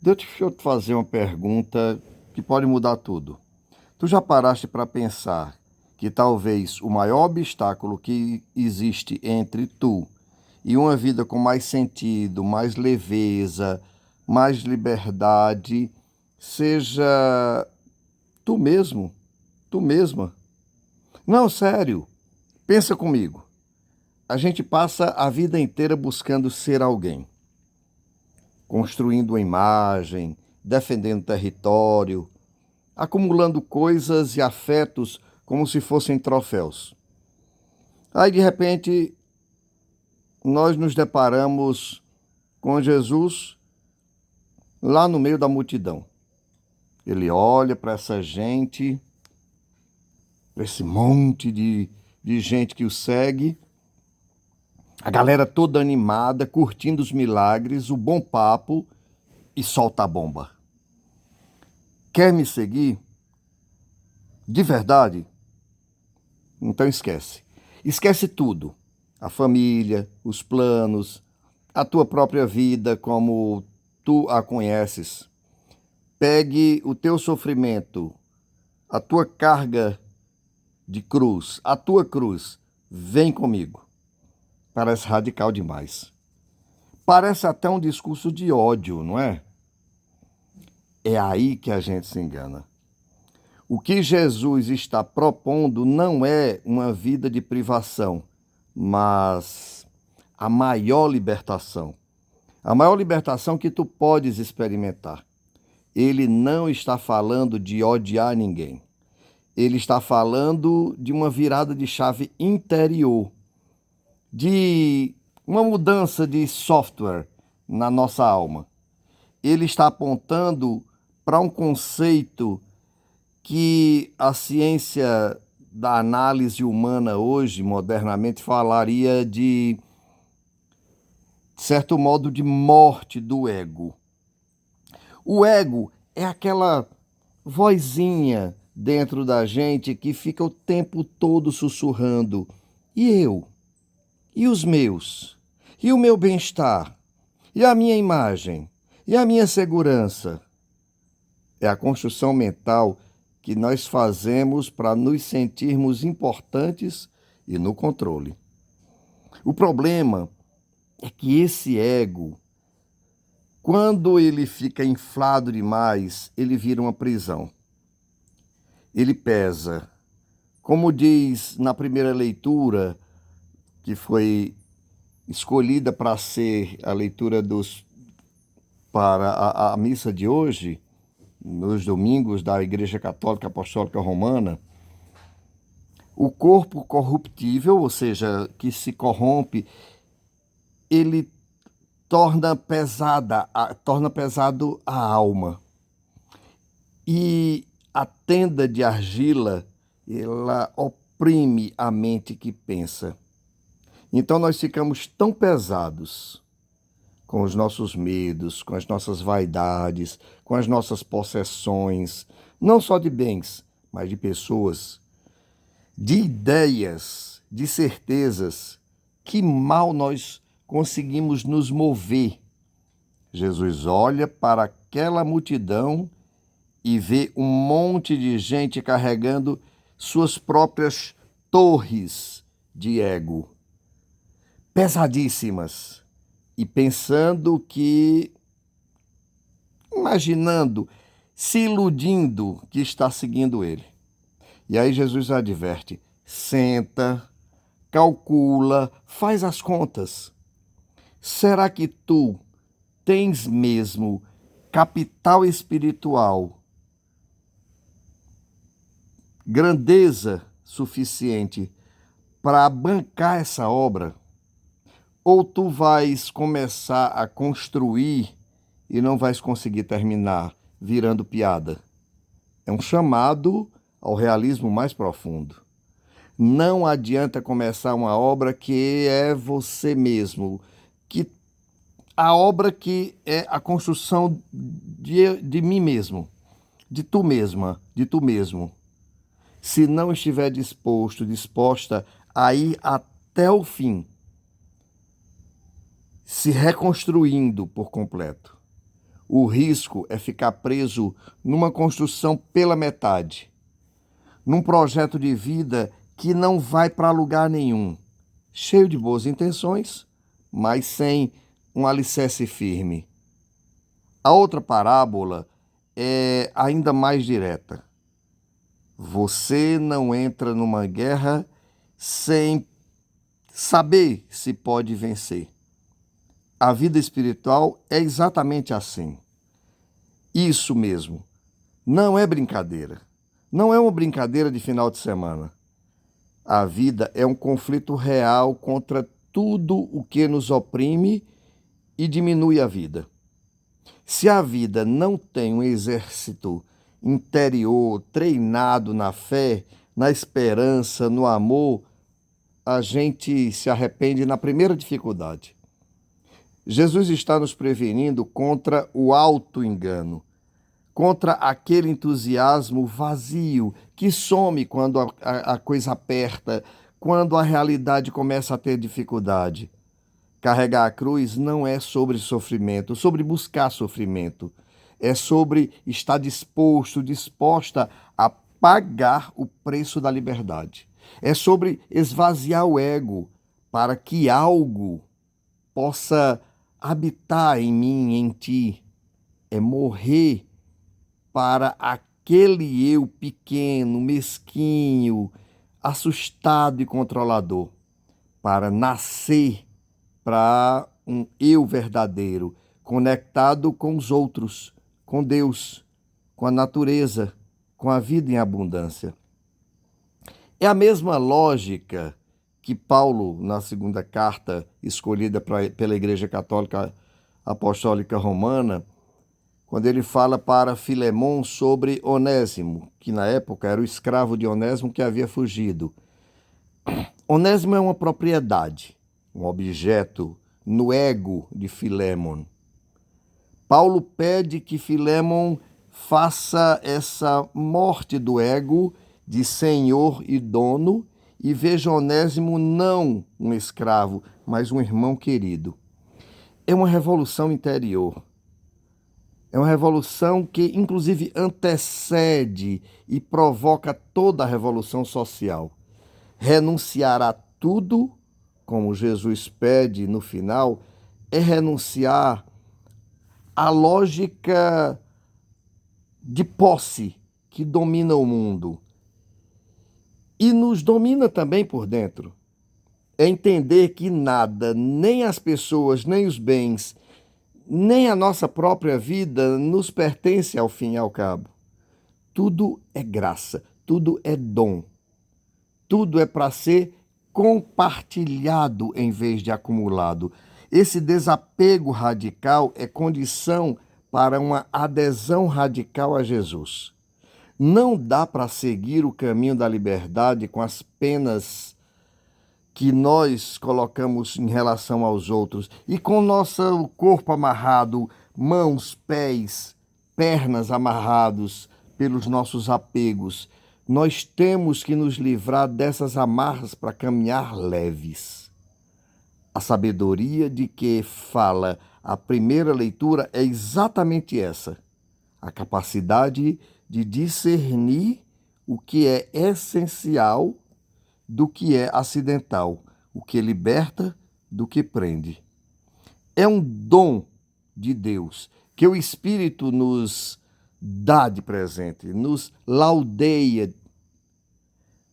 Deixa eu te fazer uma pergunta que pode mudar tudo. Tu já paraste para pensar que talvez o maior obstáculo que existe entre tu e uma vida com mais sentido, mais leveza, mais liberdade, seja tu mesmo, tu mesma? Não, sério. Pensa comigo. A gente passa a vida inteira buscando ser alguém, construindo uma imagem, defendendo território, acumulando coisas e afetos como se fossem troféus. Aí, de repente, nós nos deparamos com Jesus lá no meio da multidão. Ele olha para essa gente, para esse monte de gente que o segue, a galera toda animada, curtindo os milagres, o bom papo e solta a bomba. Quer me seguir? De verdade? Então esquece. Esquece tudo. A família, os planos, a tua própria vida como tu a conheces. Pegue o teu sofrimento, a tua carga de cruz, a tua cruz. Vem comigo. Parece radical demais. Parece até um discurso de ódio, não é? É aí que a gente se engana. O que Jesus está propondo não é uma vida de privação, mas a maior libertação. A maior libertação que tu podes experimentar. Ele não está falando de odiar ninguém. Ele está falando de uma virada de chave interior, de uma mudança de software na nossa alma. Ele está apontando para um conceito que a ciência da análise humana hoje, modernamente, falaria de certo modo, de morte do ego. O ego é aquela vozinha dentro da gente que fica o tempo todo sussurrando: e eu? E os meus? E o meu bem-estar? E a minha imagem? E a minha segurança? É a construção mental que nós fazemos para nos sentirmos importantes e no controle. O problema é que esse ego, quando ele fica inflado demais, ele vira uma prisão. Ele pesa. Como diz na primeira leitura, que foi escolhida para ser a leitura para a missa de hoje, nos domingos da Igreja Católica Apostólica Romana, o corpo corruptível, ou seja, que se corrompe, ele torna pesado a alma. E a tenda de argila, ela oprime a mente que pensa. Então nós ficamos tão pesados com os nossos medos, com as nossas vaidades, com as nossas possessões, não só de bens, mas de pessoas, de ideias, de certezas, que mal nós conseguimos nos mover. Jesus olha para aquela multidão e vê um monte de gente carregando suas próprias torres de ego, pesadíssimas, e pensando que, imaginando, se iludindo que está seguindo ele. E aí Jesus adverte: senta, calcula, faz as contas. Será que tu tens mesmo capital espiritual, grandeza suficiente para bancar essa obra? Ou tu vais começar a construir e não vais conseguir terminar, virando piada? É um chamado ao realismo mais profundo. Não adianta começar uma obra que é você mesmo, que a obra que é a construção de mim mesmo, de tu mesma, de tu mesmo. Se não estiver disposta a ir até o fim, se reconstruindo por completo. O risco é ficar preso numa construção pela metade, num projeto de vida que não vai para lugar nenhum, cheio de boas intenções, mas sem um alicerce firme. A outra parábola é ainda mais direta. Você não entra numa guerra sem saber se pode vencer. A vida espiritual é exatamente assim. Isso mesmo. Não é brincadeira. Não é uma brincadeira de final de semana. A vida é um conflito real contra tudo o que nos oprime e diminui a vida. Se a vida não tem um exército interior treinado na fé, na esperança, no amor, a gente se arrepende na primeira dificuldade. Jesus está nos prevenindo contra o auto-engano, contra aquele entusiasmo vazio que some quando a coisa aperta, quando a realidade começa a ter dificuldade. Carregar a cruz não é sobre sofrimento, sobre buscar sofrimento. É sobre estar disposta a pagar o preço da liberdade. É sobre esvaziar o ego para que algo possa habitar em mim, em ti. É morrer para aquele eu pequeno, mesquinho, assustado e controlador, para nascer para um eu verdadeiro, conectado com os outros, com Deus, com a natureza, com a vida em abundância. É a mesma lógica que Paulo, na segunda carta escolhida pela Igreja Católica Apostólica Romana, quando ele fala para Filemon sobre Onésimo, que na época era o escravo de Onésimo que havia fugido. Onésimo é uma propriedade, um objeto no ego de Filemon. Paulo pede que Filemon faça essa morte do ego de senhor e dono e veja Onésimo não um escravo, mas um irmão querido. É uma revolução interior. É uma revolução que, inclusive, antecede e provoca toda a revolução social. Renunciar a tudo, como Jesus pede no final, é renunciar à lógica de posse que domina o mundo e nos domina também por dentro. É entender que nada, nem as pessoas, nem os bens, nem a nossa própria vida nos pertence ao fim e ao cabo. Tudo é graça, tudo é dom. Tudo é para ser compartilhado em vez de acumulado. Esse desapego radical é condição para uma adesão radical a Jesus. Não dá para seguir o caminho da liberdade com as penas que nós colocamos em relação aos outros e com nosso corpo amarrado, mãos, pés, pernas amarrados pelos nossos apegos. Nós temos que nos livrar dessas amarras para caminhar leves. A sabedoria de que fala a primeira leitura é exatamente essa: a capacidade de discernir o que é essencial do que é acidental, o que liberta do que prende. É um dom de Deus que o Espírito nos dá de presente, nos laudeia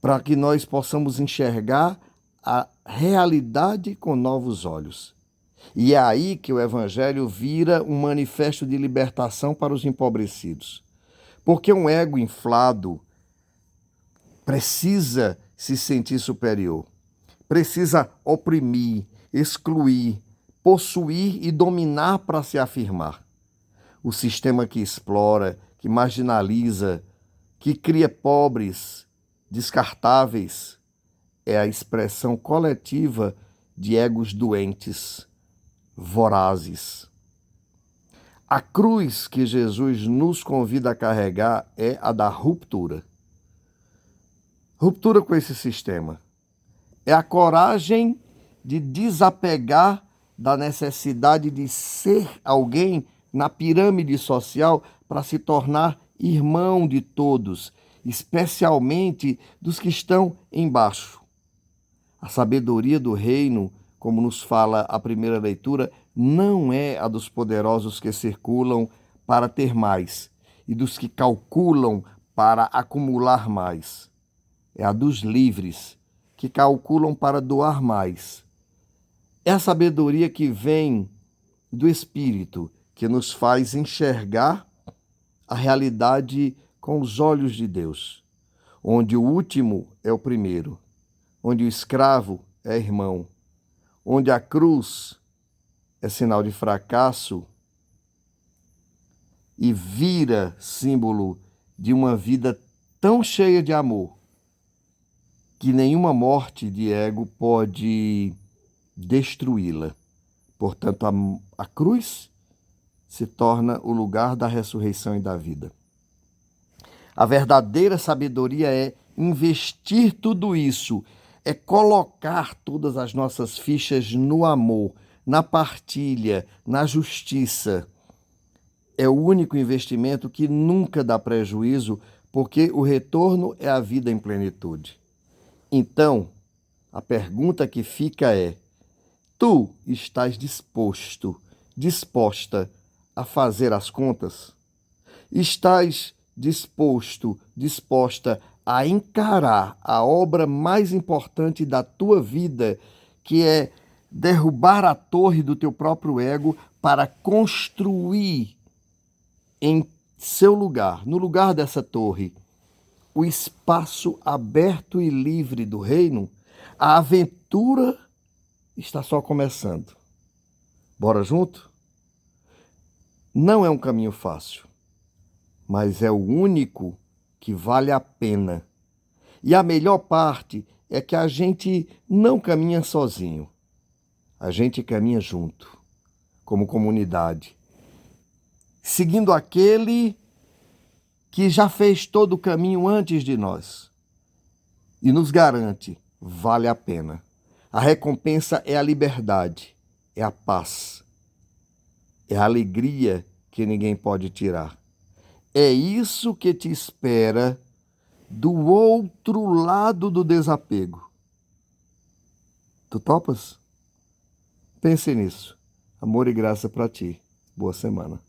para que nós possamos enxergar a realidade com novos olhos. E é aí que o Evangelho vira um manifesto de libertação para os empobrecidos. Porque um ego inflado precisa se sentir superior, precisa oprimir, excluir, possuir e dominar para se afirmar. O sistema que explora, que marginaliza, que cria pobres, descartáveis, é a expressão coletiva de egos doentes, vorazes. A cruz que Jesus nos convida a carregar é a da ruptura. Ruptura com esse sistema. É a coragem de desapegar da necessidade de ser alguém na pirâmide social para se tornar irmão de todos, especialmente dos que estão embaixo. A sabedoria do reino, como nos fala a primeira leitura, não é a dos poderosos que circulam para ter mais e dos que calculam para acumular mais. É a dos livres, que calculam para doar mais. É a sabedoria que vem do Espírito, que nos faz enxergar a realidade com os olhos de Deus, onde o último é o primeiro, onde o escravo é irmão, onde a cruz é sinal de fracasso e vira símbolo de uma vida tão cheia de amor que nenhuma morte de ego pode destruí-la. Portanto, a cruz se torna o lugar da ressurreição e da vida. A verdadeira sabedoria é investir tudo isso, é colocar todas as nossas fichas no amor, na partilha, na justiça. É o único investimento que nunca dá prejuízo, porque o retorno é a vida em plenitude. Então, a pergunta que fica é: tu estás disposta a fazer as contas? Estás disposta a encarar a obra mais importante da tua vida, que é derrubar a torre do teu próprio ego para construir em seu lugar, no lugar dessa torre, o espaço aberto e livre do reino? A aventura está só começando. Bora junto? Não é um caminho fácil, mas é o único que vale a pena. E a melhor parte é que a gente não caminha sozinho. A gente caminha junto, como comunidade, seguindo aquele que já fez todo o caminho antes de nós e nos garante: vale a pena. A recompensa é a liberdade, é a paz, é a alegria que ninguém pode tirar. É isso que te espera do outro lado do desapego. Tu topas? Pense nisso. Amor e graça para ti. Boa semana.